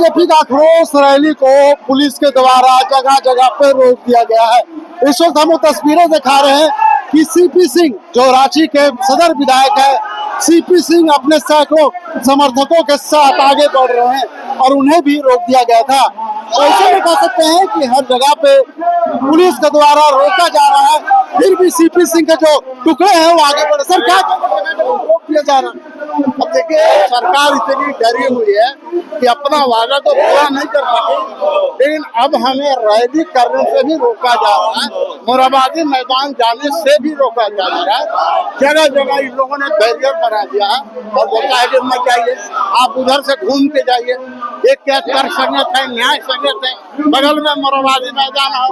BJP का आक्रोश rally को पुलिस के द्वारा जगह जगह पर रोक दिया गया है। इस वक्त हम वो तस्वीरें दिखा रहे हैं कि सीपी सिंह जो रांची के सदर विधायक है, सीपी सिंह अपने सैकड़ों समर्थकों के साथ आगे बढ़ रहे हैं और उन्हें भी रोक दिया गया था। तो ऐसे में कह सकते हैं कि हर जगह पे पुलिस के द्वारा रोका जा रहा है, फिर भी सीपी सिंह के जो टुकड़े हैं वो आगे बढ़े। सर क्या रोक दिया जा रहा है? अब देखिए, सरकार इतनी डरी हुई है कि अपना वादा तो पूरा नहीं कर सके, लेकिन अब हमें रैली करने से भी रोका जा रहा है, मोराबादी मैदान जाने से भी रोका जा रहा है। जगह जगह इन लोगों ने बैरियर बना दिया है और बोलता है कि मत जाइए, आप उधर से घूम के जाइए। एक क्या कर संगत है, न्याय संगत है, बगल में मोराबादी मैदान है।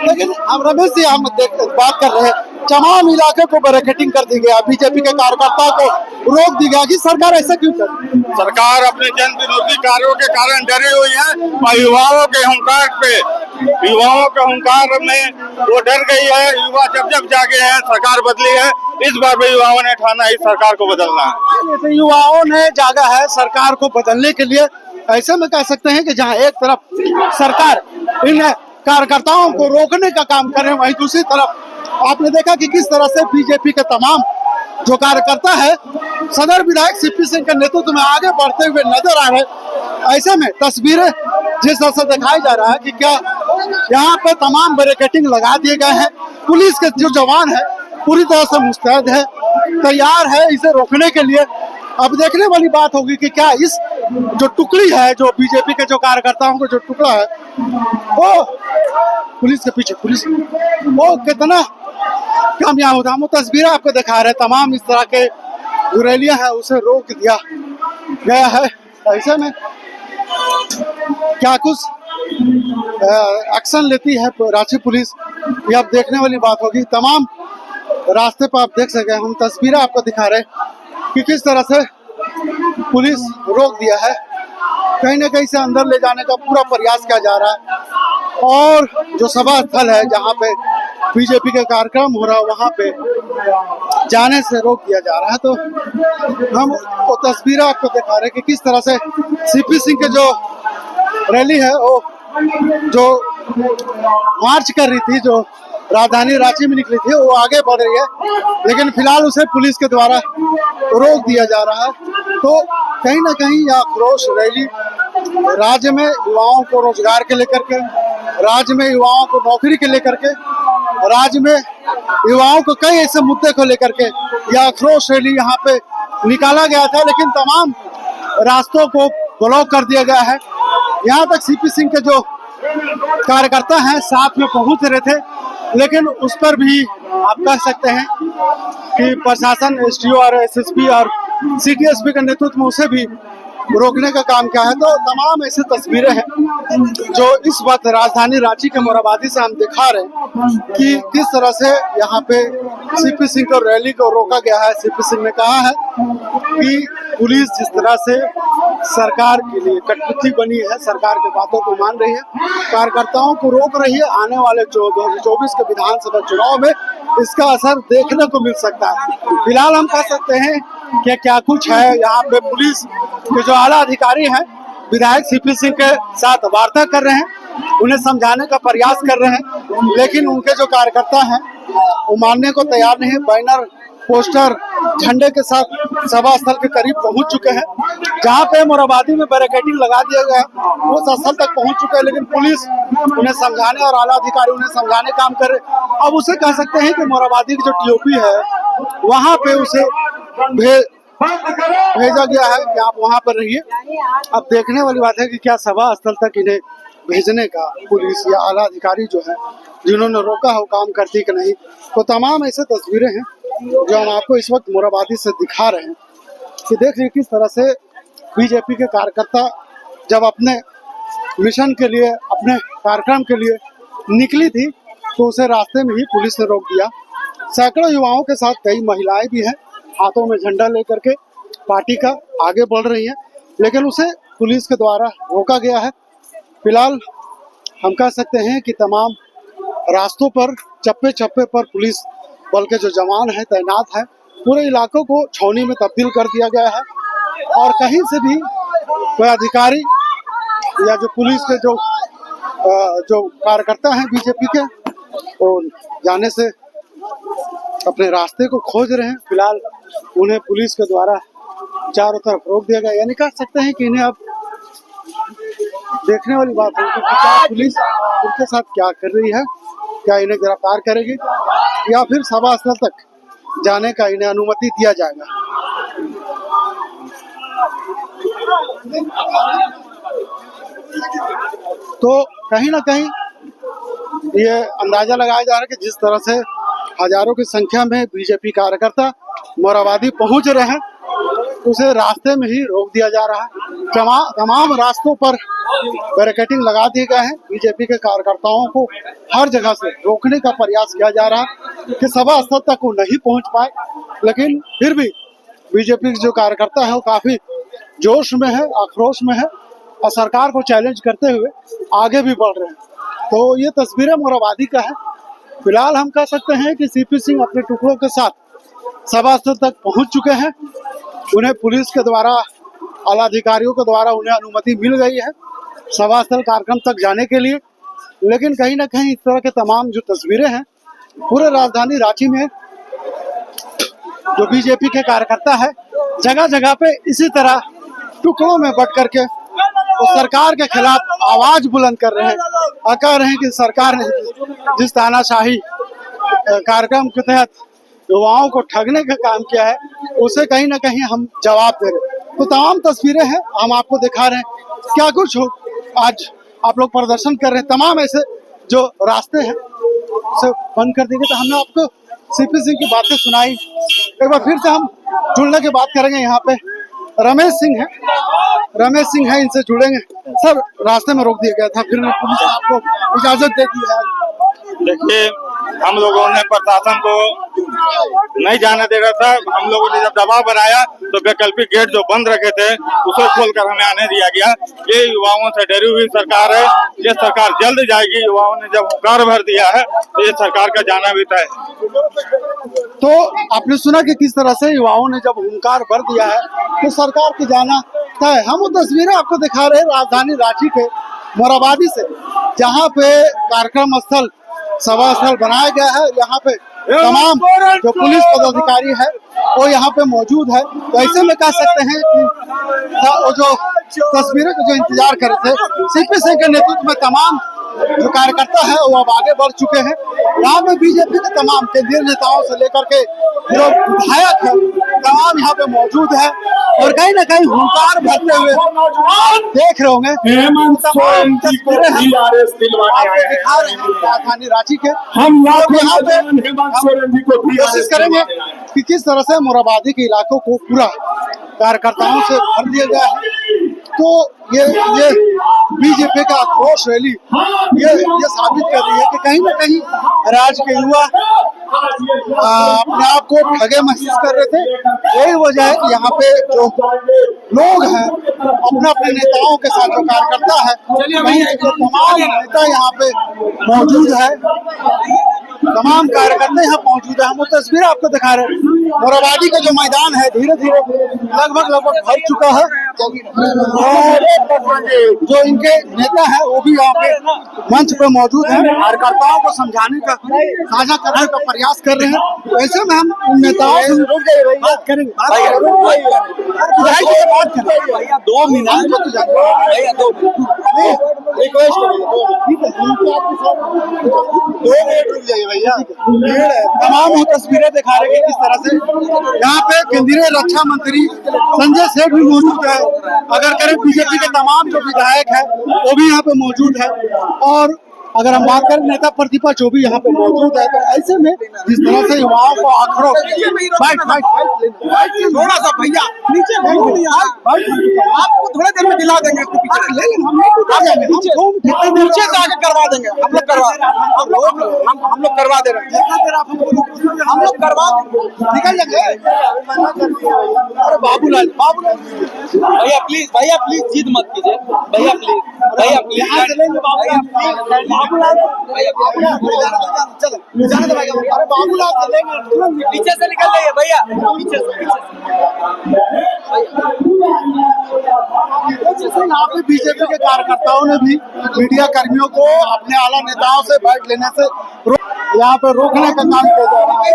लेकिन अब रमेश जी हम बात कर रहे हैं, तमाम इलाके को बैरिकेडिंग कर दी गया, बीजेपी के कार्यकर्ताओं को रोक दी गया कि सरकार ऐसा क्यों कर? सरकार अपने जन विरोधी कार्यों के कारण डरी हुई है और युवाओं के हुंकार में वो डर गई है। युवा जब जब जागे हैं, सरकार बदली है, इस बार भी युवाओं ने ठाना है सरकार को बदलना है। तो युवाओं ने जागा है सरकार को बदलने के लिए। ऐसे में कह सकते हैं कि जहां एक तरफ सरकार इन कार्यकर्ताओं को रोकने का काम कर रहे हैं, वहीं दूसरी तरफ आपने देखा कि किस तरह से बीजेपी के तमाम जो कार्यकर्ता है सदर विधायक सीपी सिंह के नेतृत्व में आगे बढ़ते हुए नजर आ रहे। ऐसे में तस्वीरें जिस तरह से दिखाई जा रहा है कि क्या यहाँ पे तमाम बैरिकेडिंग लगा दिए गए हैं, पुलिस के जो जवान है पूरी तरह से मुस्तैद है, तैयार है इसे रोकने के लिए। अब देखने वाली बात होगी कि क्या इस जो टुकड़ी है, जो बीजेपी के जो कार्यकर्ताओं का जो टुकड़ा है वो पुलिस के पीछे पुलिस वो कितना कामयाब होता है। वो तस्वीरें आपको दिखा रहे हैं, तमाम इस तरह के जो रैलियां हैं उसे रोक दिया गया है। ऐसे में क्या कुछ एक्शन लेती है रांची पुलिस, ये अब देखने वाली बात होगी। तमाम रास्ते पर आप देख सके, हम तस्वीरें आपको दिखा रहे हैं कि किस तरह से पुलिस रोक दिया है, कहीं ना कहीं से अंदर ले जाने का पूरा प्रयास किया जा रहा है। और जो सभा स्थल है जहाँ पे बीजेपी का कार्यक्रम हो रहा है वहाँ पे जाने से रोक दिया जा रहा है। तो हम वो तस्वीरें आपको दिखा रहे हैं कि किस तरह से सीपी सिंह के जो रैली है वो जो मार्च कर रही थी, जो राजधानी रांची में निकली थी, वो आगे बढ़ रही है, लेकिन फिलहाल उसे पुलिस के द्वारा रोक दिया जा रहा है। तो कहीं ना कहीं यह आक्रोश रैली राज्य में युवाओं को रोजगार के लेकर के, राज्य में युवाओं को नौकरी के लेकर के, राज्य में युवाओं को कई ऐसे मुद्दे को लेकर के यह आक्रोश रैली यहाँ पे निकाला गया था, लेकिन तमाम रास्तों को ब्लॉक कर दिया गया है। यहाँ तक सीपी सिंह के जो कार्यकर्ता हैं साथ में पहुंच रहे थे, लेकिन उस पर भी आप कह सकते हैं कि प्रशासन, एसडीओ और एसएसपी और सीटीएसपी के नेतृत्व में उसे भी रोकने का काम किया है। तो तमाम ऐसी तस्वीरें हैं जो इस वक्त राजधानी रांची के मोराबादी से हम दिखा रहे हैं कि किस तरह से यहाँ पे सीपी सिंह को रैली को रोका गया है। सीपी सिंह ने कहा है कि पुलिस जिस तरह से सरकार के लिए कठपुतली बनी है, सरकार की बातों को मान रही है, कार्यकर्ताओं को रोक रही है, आने वाले 2024 के विधानसभा चुनाव में इसका असर देखने को मिल सकता है। फिलहाल हम कह सकते हैं कि क्या कुछ है, यहाँ पे पुलिस के जो आला अधिकारी हैं विधायक सीपी सिंह के साथ वार्ता कर रहे हैं, उन्हें समझाने का प्रयास कर रहे हैं, लेकिन उनके जो कार्यकर्ता हैं वो मानने को तैयार नहीं। बैनर, पोस्टर, झंडे के साथ सभा स्थल के करीब पहुंच चुके हैं, जहां पे मोराबादी में बैरिकेडिंग लगा दिया गया है वो स्थल तक पहुंच चुके हैं, लेकिन पुलिस उन्हें समझाने और आला अधिकारी उन्हें समझाने काम कर रहे। अब उसे कह सकते हैं कि मोराबादी की जो टीओपी है वहां पे उसे भेजा गया है कि आप वहां पर रहिए। अब देखने वाली बात है कि क्या सभा स्थल तक इन्हें भेजने का पुलिस या आला अधिकारी जो है जिन्होंने रोका हो काम करती कि नहीं। तो तमाम ऐसे तस्वीरें हैं जो हम आपको इस वक्त मोराबादी से दिखा रहे हैं कि देख रहे किस तरह से बीजेपी के कार्यकर्ता जब अपने मिशन के लिए, अपने कार्यक्रम के लिए निकली थी तो उसे रास्ते में ही पुलिस ने रोक दिया। सैकड़ों युवाओं के साथ कई महिलाएं भी हैं, हाथों में झंडा लेकर के पार्टी का आगे बढ़ रही हैं, लेकिन उसे पुलिस के द्वारा रोका गया है। फिलहाल हम कह सकते हैं कि तमाम रास्तों पर चप्पे चप्पे पर पुलिस बल के जो जवान हैं तैनात हैं, पूरे इलाकों को छावनी में तब्दील कर दिया गया है और कहीं से भी कोई अधिकारी या जो पुलिस के जो कार्यकर्ता हैं बीजेपी के, वो जाने से अपने रास्ते को खोज रहे हैं। फिलहाल उन्हें पुलिस के द्वारा चारों तरफ रोक दिया गया। यानी कह सकते हैं कि इन्हें अब देखने वाली बात होगी कि क्या पुलिस उनके साथ क्या कर रही है, क्या इन्हें गिरफ्तार करेगी या फिर सभा स्थल तक जाने का इन्हें अनुमति दिया जाएगा। तो कहीं ना कहीं ये अंदाजा लगाया जा रहा है कि जिस तरह से हजारों की संख्या में बीजेपी कार्यकर्ता मोरहाबादी पहुंच रहे हैं, उसे रास्ते में ही रोक दिया जा रहा है। तमाम रास्तों पर बैरिकेडिंग लगा दिए गए हैं। बीजेपी के कार्यकर्ताओं को हर जगह से रोकने का प्रयास किया जा रहा है कि सभा स्थल तक वो नहीं पहुंच पाए, लेकिन फिर भी बीजेपी के जो कार्यकर्ता है वो काफी जोश में है, आक्रोश में है और सरकार को चैलेंज करते हुए आगे भी बढ़ रहे हैं। तो ये तस्वीरें मोरहाबादी का है। फिलहाल हम कह सकते हैं कि सीपी सिंह अपने टुकड़ों के साथ सभा स्थल तक पहुंच चुके हैं। उन्हें पुलिस के द्वारा, आला अधिकारियों के द्वारा उन्हें अनुमति मिल गई है सभा स्थल कार्यक्रम तक जाने के लिए। लेकिन कहीं ना कहीं इस तरह के तमाम जो तस्वीरें हैं पूरे राजधानी रांची में, जो बीजेपी के कार्यकर्ता है जगह जगह पे इसी तरह टुकड़ों में बट करके तो सरकार के खिलाफ आवाज बुलंद कर रहे हैं और कह रहे हैं कि सरकार ने जिस तानाशाही कार्यक्रम के तहत युवाओं को ठगने का काम किया है, उसे कहीं ना कहीं हम जवाब दे रहे हैं। तो तमाम तस्वीरें हैं, हम आपको दिखा रहे हैं क्या कुछ हो आज आप लोग प्रदर्शन कर रहे हैं। तमाम ऐसे जो रास्ते हैं उसे बंद कर देंगे। तो हमने आपको सीपी सिंह की बातें सुनाई। एक बार फिर से हम जुड़ने की बात करेंगे। यहाँ पे रमेश सिंह है, इनसे जुड़ेंगे। सर, रास्ते में रोक दिया गया था, फिर पुलिस ने आपको इजाजत दे दी है। देखिए, हम लोगों ने प्रशासन को नहीं जाने दे रहा था। हम लोगों ने जब दबाव बनाया तो वैकल्पिक गेट जो बंद रखे थे उसे खोलकर हमें आने दिया गया। ये युवाओं से डरी हुई सरकार है, ये सरकार जल्द जाएगी। युवाओं ने जब हुंकार भर दिया है तो ये सरकार का जाना भी तय है। तो आपने सुना कि किस तरह से युवाओं ने जब हुंकार भर दिया है तो सरकार की जाना तय। हम वो तस्वीरें आपको दिखा रहे हैं राजधानी रांची के मोरहाबादी से, जहाँ पे कार्यक्रम स्थल, सभा स्थल बनाया गया है। यहाँ पे तमाम जो पुलिस पदाधिकारी है वो यहाँ पे मौजूद है। तो ऐसे में कह सकते हैं कि वो जो तस्वीरें को जो इंतजार कर रहे थे, सीपी सिंह के नेतृत्व में तमाम जो कार्यकर्ता है वो अब आगे बढ़ चुके हैं। यहाँ पे बीजेपी के तमाम केंद्रीय नेताओं से लेकर के जो विधायक है तमाम यहाँ पे मौजूद है और कहीं ना कहीं हुंकार भरते हुए देख रहे होंगे। राजधानी रांची के हम यहाँ पे कोशिश करेंगे कि किस तरह से मोरहाबादी के इलाकों को पूरा कार्यकर्ताओं से भर दिया गया है। तो ये बीजेपी का आक्रोश रैली ये साबित कर रही है कि कहीं ना कहीं राज्य के युवा अपने आप को ठगे महसूस कर रहे थे। यही वजह है कि यहाँ पे जो लोग हैं अपने अपने नेताओं के साथ, जो कार्यकर्ता है, तमाम नेता यहाँ पे मौजूद है, तमाम कार्यकर्ता यहाँ मौजूद है। हम वो तस्वीर आपको दिखा रहे हैं। मोरहाबादी का जो मैदान है धीरे धीरे लगभग भर चुका है और जो इनके नेता है वो भी यहाँ पे मंच पे मौजूद है, कार्यकर्ताओं को समझाने का, साझा करने का प्रयास कर रहे हैं। ऐसे में हम उन नेताओं से बात करेंगे। भैया 2 मिनट रिक्वेस्ट रुक जाइए भैया। तमाम वो तस्वीरें दिखा रहे हैं किस तरह से यहाँ पे केंद्रीय रक्षा मंत्री संजय सेठ भी मौजूद है। अगर करें बीजेपी के तमाम जो विधायक है वो भी यहाँ पे मौजूद है और अगर हम बात करें नेता प्रतिभा चौबे यहाँ पे मौजूद है। तो ऐसे में जिस तरह से युवाओं को आक्रोश थोड़ा सा भैया नीचे आपको थोड़ी देर में दिला देंगे, नीचे से आगे करवा देंगे। हम लोग करवा दे रहे हैं, हम लोग करवा निकल जाएंगे। अरे बाबूलाल भैया प्लीज जिद मत कीजिए भैया, प्लीज चलेंगे बाबूलाल। अरे बाबूलाल चलेंगे, पीछे से निकल जाइए भैया, पीछे से। जैसे यहाँ पे बीजेपी के कार्यकर्ताओं ने भी मीडिया कर्मियों को अपने आला नेताओं से बैठ लेने से यहाँ पे रोकने का काम किया जा रहा है।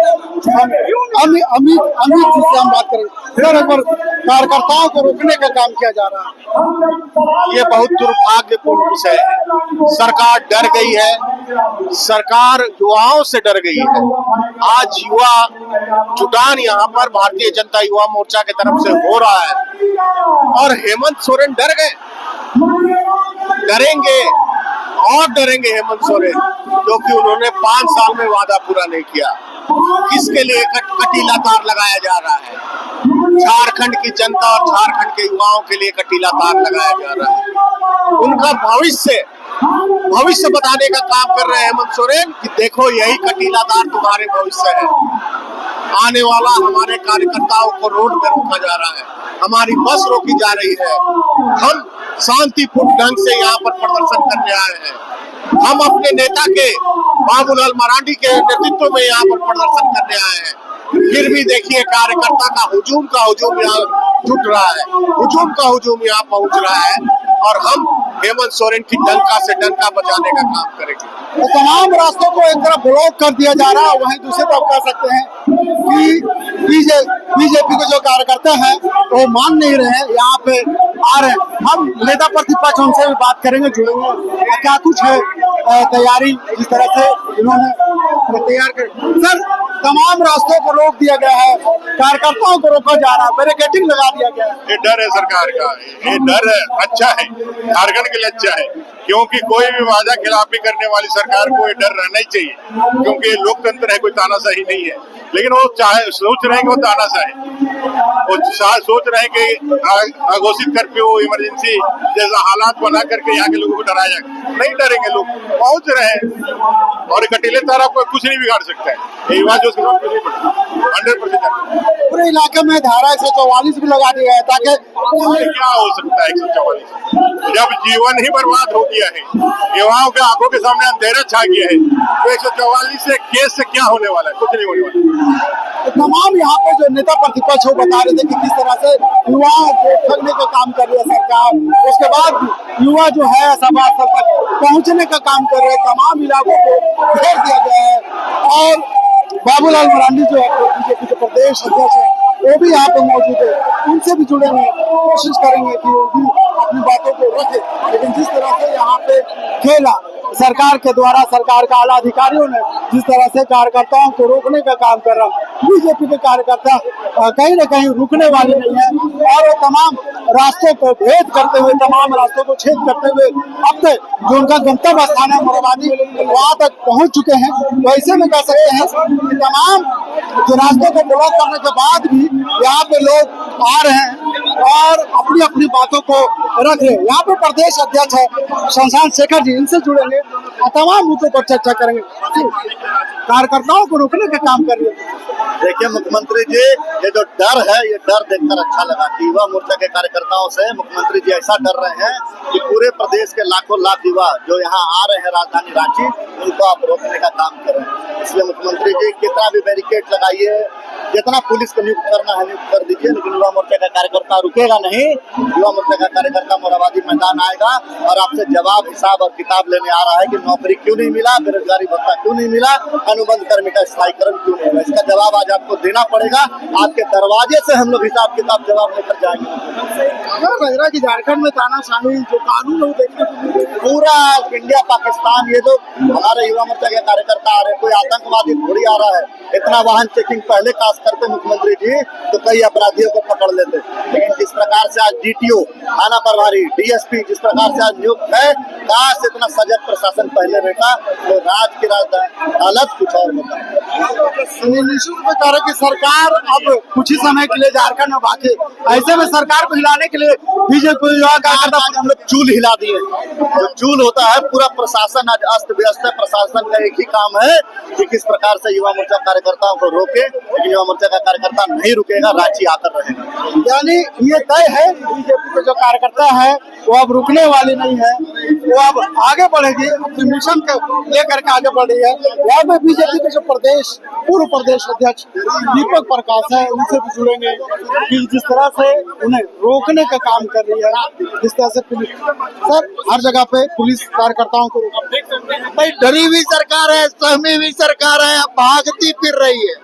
अमित जी से हम बात करेंगे। फिर एक बार कार्यकर्ताओं को रोकने का काम किया जा रहा है। ये बहुत दुर्भाग्यपूर्ण विषय है। सरकार डर गई है, सरकार युवाओं से डर गई है। आज युवा जुटान यहाँ पर भारतीय जनता युवा मोर्चा की तरफ से हो रहा है और हेमंत सोरेन डर गए, डरेंगे और डरेंगे हेमंत सोरेन, क्योंकि उन्होंने 5 साल में वादा पूरा नहीं किया। किसके लिए कटीला तार लगाया जा रहा है? झारखंड की जनता और झारखंड के युवाओं के लिए कटीला तार लगाया जा रहा है। उनका भविष्य बताने का काम कर रहे हैं हेमंत सोरेन कि देखो यही कटीला तार तुम्हारे भविष्य है। आने वाला हमारे कार्यकर्ताओं को रोड पे रोका जा रहा है, हमारी बस रोकी जा रही है। हम शांतिपूर्ण ढंग से यहाँ पर प्रदर्शन करने आए हैं। हम अपने नेता के बाबूलाल मरांडी के नेतृत्व में यहाँ पर प्रदर्शन करने आए हैं। फिर भी देखिए कार्यकर्ता का हुजूम यहाँ जुट रहा है, हुजूम यहाँ पहुंच रहा है और हम हेमंत सोरेन की डंका से डंका बजाने का काम करेंगे। तो तमाम रास्तों को एक तरफ ब्लॉक कर दिया जा रहा है, वहीं दूसरी तरफ कह सकते हैं कि बीजेपी के जो कार्यकर्ता हैं वो मान नहीं रहे, यहाँ पे आ रहे हैं। हम नेता प्रतिपक्ष उनसे भी बात करेंगे, जुड़ेंगे। क्या कुछ है तैयारी जिस तरह से इन्होंने तैयार कर? सर, तमाम रास्तों को रोक दिया गया है, कार्यकर्ताओं को रोका जा रहा है, बैरिकेडिंग लगा दिया गया है। ये डर है सरकार का, ये डर है। अच्छा है, झारखंड के लिए अच्छा है, क्योंकि कोई भी वादा खिलाफी करने वाली सरकार को ये डर रहना ही चाहिए, क्योंकि लोकतंत्र है, कोई तानाशाही नहीं है। लेकिन वो सोच रहे हैं कि वो तानाशाही, वो सोच रहे हैं कि अघोषित कर्फ्यू, इमरजेंसी जैसा हालात बना करके यहाँ के लोगों को डराया जाए। नहीं डरेंगे, लोग पहुंच रहे हैं और कटीले तारा को कुछ नहीं बिगाड़ सकता है। यही बात जो 100% पूरे इलाके में धारा 144 भी लगा दिया है ताकि क्या हो सकता है 144 जब जीवन ही बर्बाद हो गया है, युवाओं के आंखों के सामने अंधेरा छा गया है, तो 144 से केस से क्या होने वाला है? कुछ नहीं होने वाला। तो तमाम यहाँ पे जो नेता प्रतिपक्ष वो बता रहे थे कि किस तरह से युवाओं को ठगने का काम कर रही है सरकार। उसके बाद युवा जो है सभा स्थल तक पहुंचने का काम कर रहे हैं, तमाम इलाकों को घेर दिया गया है। और बाबूलाल मरांडी जो है बीजेपी के प्रदेश अध्यक्ष है, वो भी यहाँ पे मौजूद है, उनसे भी जुड़ेंगे, कोशिश करेंगे कि वो भी अपनी बातों को रखे। लेकिन जिस तरह से यहाँ पे खेला सरकार के द्वारा, सरकार का आला अधिकारियों ने जिस तरह से कार्यकर्ताओं को रोकने का काम कर रहा, बीजेपी के कार्यकर्ता कहीं न कहीं रुकने वाले नहीं है और वो तमाम रास्तों को भेद करते हुए, तमाम रास्तों को छेद करते हुए अब तक जो उनका गंतव्य स्थान है मोराबादी, वहां तक पहुंच चुके हैं। तो ऐसे में कह सकते हैं कि तमाम जो रास्तों को ब्लॉक करने के बाद भी यहाँ पे लोग आ रहे हैं और अपनी अपनी बातों को रख रहे हैं। यहाँ पे प्रदेश अध्यक्ष है शमशान शेखर जी, इनसे जुड़ेंगे और तमाम मुद्दों पर चर्चा करेंगे। कार्यकर्ताओं को रोकने का काम कर रहे हैं। देखिए मुख्यमंत्री जी, ये जो डर है, ये डर देखकर अच्छा लगा कि युवा मोर्चा के कार्यकर्ताओं से मुख्यमंत्री जी ऐसा डर रहे हैं कि पूरे प्रदेश के लाखों लाख युवा जो यहाँ आ रहे हैं राजधानी रांची, उनको आप रोकने का काम कर रहे हैं। इसलिए मुख्यमंत्री जी कितना भी बैरिकेड लगाइए, जितना पुलिस को नियुक्त करना है नियुक्त कर दीजिए, लेकिन युवा मोर्चा का कार्यकर्ता रुकेगा नहीं। युवा मोर्चा का कार्यकर्ता मोराबादी मैदान आएगा और आपसे जवाब, हिसाब और किताब लेने आ रहा है कि नौकरी क्यों नहीं मिला, बेरोजगारी भत्ता क्यों नहीं मिला, अनुबंध कर्मी का स्थायीकरण क्यों नहीं हुआ। इसका जवाब आज आपको देना पड़ेगा। आपके दरवाजे से हम लोग हिसाब किताब जवाब लेकर जाएंगे। लग रहा है कि झारखंड में तानाशाही जो कानून है वो देखने को मिल रहा है। पूरा इंडिया पाकिस्तान, ये जो हमारे युवा मोर्चा के कार्यकर्ता आ रहे हैं, कोई आतंकवादी थोड़ी आ रहा है। इतना वाहन चेकिंग पहले खास करते मुख्यमंत्री जी तो कई अपराधियों को पकड़ लेते, लेकिन जिस प्रकार से आज डीटीओ, थाना प्रभारी, डीएसपी जिस प्रकार से आज नियुक्त है, काश इतना सजग प्रशासन पहले रहता तो राज की राजधानी हालत कुछ और होता। निश्चित कह रहे कि सरकार अब कुछ ही समय के लिए झारखंड में बाकी, ऐसे में सरकार को हिलाने के लिए बीजेपी हम लोग चूल हिला दिए। जो चूल होता है, पूरा प्रशासन आज अस्त व्यस्त है। प्रशासन का एक ही काम है कि किस प्रकार से युवा मोर्चा कार्यकर्ताओं को रोके, लेकिन युवा मोर्चा का कार्यकर्ता नहीं रुकेगा, रांची आकर रहेगा। यानी ये तय है बीजेपी के जो कार्यकर्ता है वो अब रुकने वाले नहीं है वो अब आगे बढ़ेगी, अपने मिशन को लेकर के आगे बढ़ रही है। यहाँ पे बीजेपी के जो पूर्व प्रदेश अध्यक्ष दीपक प्रकाश है, उनसे भी जुड़ेंगे कि जिस तरह से उन्हें रोकने का काम कर रही है, जिस तरह से पुलिस सर हर जगह पे पुलिस कार्यकर्ताओं को भाई डरी हुई सरकार है, सहमी हुई सरकार है, अब भागती फिर रही है।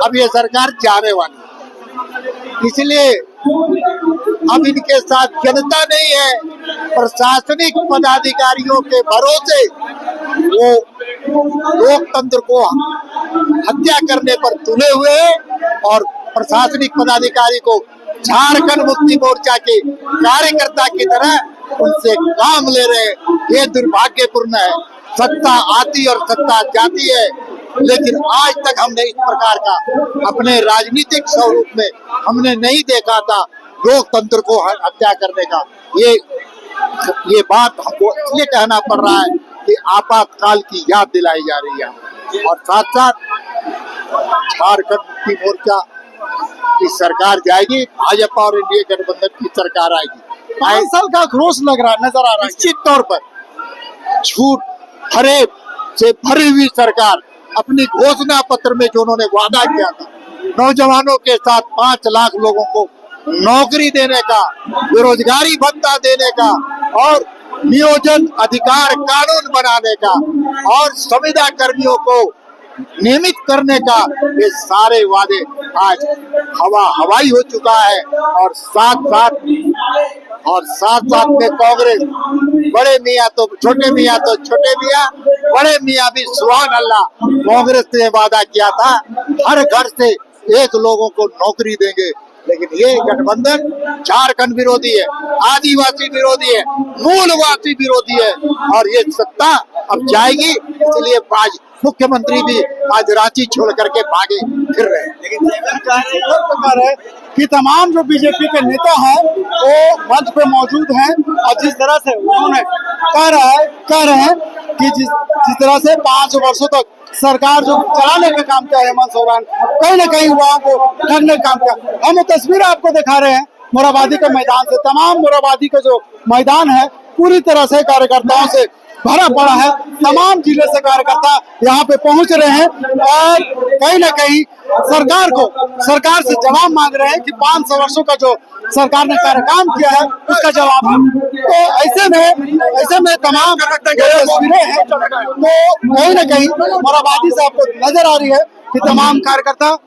अब ये सरकार जाने वाली है, इसलिए अब इनके साथ जनता नहीं है, प्रशासनिक पदाधिकारियों के भरोसे वो लोकतंत्र को हत्या करने पर तुले हुए हैं और प्रशासनिक पदाधिकारी को झारखंड मुक्ति मोर्चा के कार्यकर्ता की तरह उनसे काम ले रहे हैं। ये दुर्भाग्यपूर्ण है। सत्ता आती और सत्ता जाती है, लेकिन आज तक हमने इस प्रकार का अपने राजनीतिक स्वरूप में हमने नहीं देखा था लोकतंत्र को हत्या करने का। ये बात हमको इसलिए कहना पड़ रहा है कि आपातकाल की याद दिलाई जा रही है और साथ साथ झारखंड मुक्ति मोर्चा की सरकार जाएगी, भाजपा और एनडीए गठबंधन की सरकार आएगी। 5 साल का आक्रोश लग रहा नजर आ रहा है। निश्चित तौर पर झूठ फरेब से भरी हुई सरकार अपनी घोषणा पत्र में जो उन्होंने वादा किया था, नौजवानों के साथ 5 लाख लोगों को नौकरी देने का, बेरोजगारी भत्ता देने का और नियोजन अधिकार कानून बनाने का और संविदा कर्मियों को नियमित करने का, ये सारे वादे आज हवाई हो चुका है। और साथ साथ में कांग्रेस बड़े मियाँ तो छोटे मियाँ तो छोटे मियाँ, बड़े मियाँ भी सुभान अल्लाह, कांग्रेस ने वादा किया था हर घर से 1 लोगों को नौकरी देंगे। लेकिन ये गठबंधन झारखंड विरोधी है, आदिवासी विरोधी है, मूलवासी विरोधी है और ये सत्ता अब जाएगी। इसलिए आज मुख्यमंत्री भी आज रांची छोड़ करके भागे फिर रहे हैं। लेकिन प्रकार है कि तमाम जो बीजेपी के नेता हैं वो मंच पे मौजूद हैं और जिस तरह से उन्होंने कह रहे हैं कि जिस तरह से 5 वर्षों तक सरकार जो चलाने का काम किया है हेमंत सोरेन, कहीं न कहीं युवाओं को ठगने का काम किया। हम तस्वीर आपको दिखा रहे हैं मोरहाबादी के मैदान से। तमाम मोरहाबादी का जो मैदान है पूरी तरह से कार्यकर्ताओं से भरा पड़ा है। तमाम जिले से कार्यकर्ता यहाँ पे पहुंच रहे हैं और कहीं न कहीं सरकार से जवाब मांग रहे हैं कि 500 वर्षों का जो सरकार ने काम किया है उसका जवाब है। तो ऐसे में तमाम तस्वीरें हैं, तो कहीं न कहीं मोरहाबादी से आपको नजर आ रही है कि तमाम कार्यकर्ता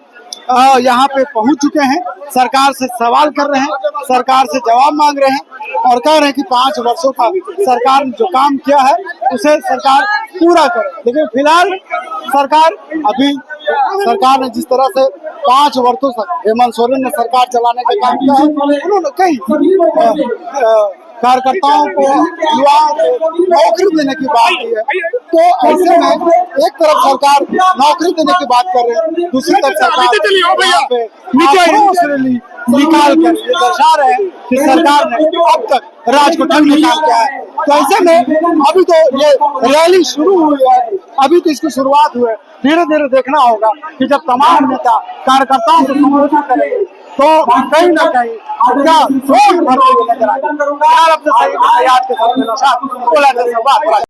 यहाँ पे पहुंच चुके हैं, सरकार से सवाल कर रहे हैं, सरकार से जवाब मांग रहे हैं और कह रहे हैं कि 5 वर्षों का सरकार ने जो काम किया है उसे सरकार पूरा करे। लेकिन फिलहाल सरकार ने जिस तरह से 5 वर्षों से हेमंत सोरेन ने सरकार चलाने का काम किया है, उन्होंने कई कार्यकर्ताओं को, युवाओं को नौकरी देने की बात की है। तो ऐसे में एक तरफ सरकार नौकरी देने की बात कर रही है, दूसरी तरफ सरकार यहाँ पे आक्रोश रैली निकाल कर ये दर्शा रहे हैं कि सरकार ने अब तक राज को ठगने का काम किया है। तो ऐसे में अभी तो ये रैली शुरू हुई है, अभी तो इसकी शुरुआत हुई है। धीरे धीरे देखना होगा कि जब तमाम नेता कार्यकर्ताओं को संबोधित करेंगे तो कहीं न कहीं क्या जोश भरते हुए नजर आएगा।